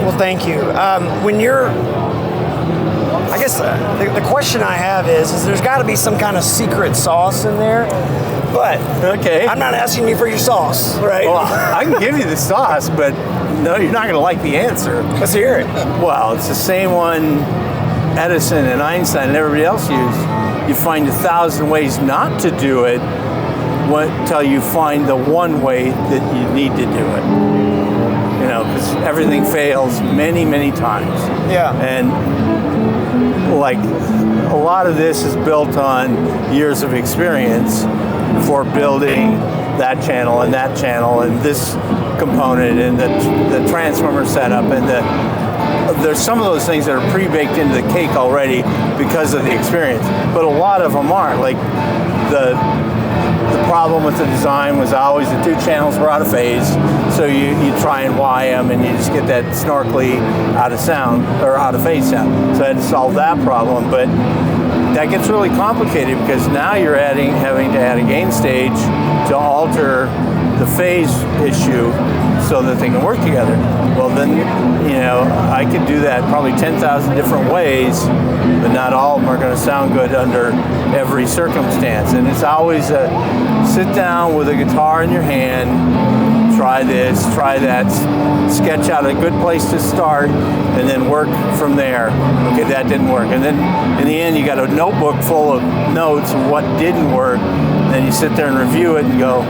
Well, thank you. When you're, I guess the question I have is there's got to be some kind of secret sauce in there, but okay. I'm not asking you for your sauce, right? Well, I can give you the sauce, but no, you're not going to like the answer. Let's hear it. Well, it's the same one Edison and Einstein and everybody else used. You find 1,000 ways not to do it until you find the one way that you need to do it. You know, because everything fails many, many times. Yeah. And like a lot of this is built on years of experience for building that channel and this component and the transformer setup and there's some of those things that are pre-baked into the cake already because of the experience, but a lot of them aren't. Like the problem with the design was always the two channels were out of phase, so you try and Y them and you just get that snarkly out of sound or out of phase sound. So I had to solve that problem, but that gets really complicated because now you're having to add a gain stage to alter the phase issue so that they can work together. Well, then, you know, I could do that probably 10,000 different ways, but not all of them are going to sound good under every circumstance. And it's always a sit down with a guitar in your hand, try this, try that, sketch out a good place to start, and then work from there. Okay, that didn't work. And then in the end, you got a notebook full of notes of what didn't work. Then you sit there and review it and go,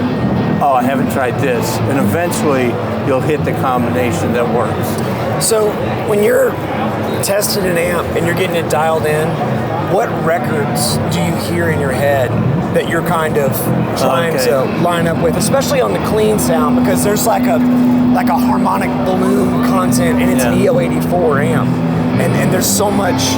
oh, I haven't tried this. And eventually, you'll hit the combination that works. So when you're testing an amp and you're getting it dialed in, what records do you hear in your head that you're kind of trying to line up with, especially on the clean sound, because there's like a harmonic balloon content and it's an EO84 amp. And there's so much,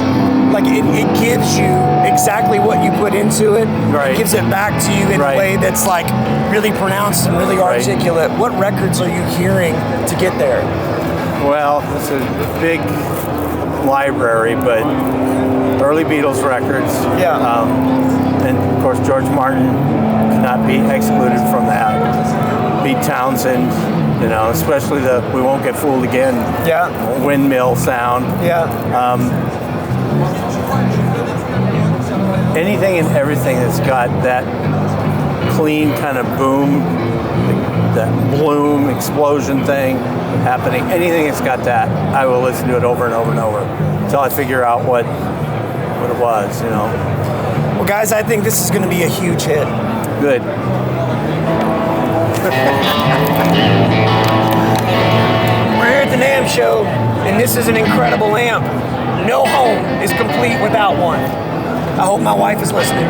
like it gives you exactly what you put into it. Right. It gives it back to you in a way that's like really pronounced and really articulate. What records are you hearing to get there? Well, it's a big library, but early Beatles records. Yeah. And of course, George Martin cannot be excluded from that. Pete Townsend, you know, especially the We Won't Get Fooled Again windmill sound. Yeah. Anything and everything that's got that clean kind of boom, that bloom, explosion thing happening, anything that's got that, I will listen to it over and over and over until I figure out what it was, you know. Well, guys, I think this is going to be a huge hit. Good. We're here at the NAMM show, and this is an incredible amp. No home is complete without one. I hope my wife is listening.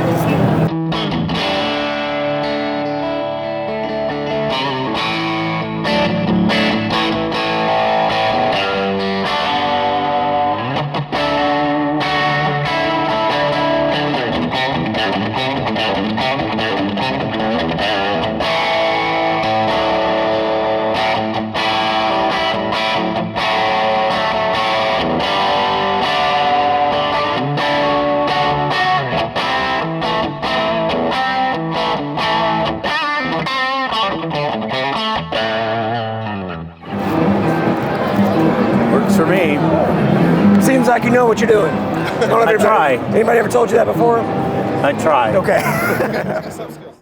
For me. Seems like you know what you're doing. I try. Anybody ever told you that before? I try. Okay.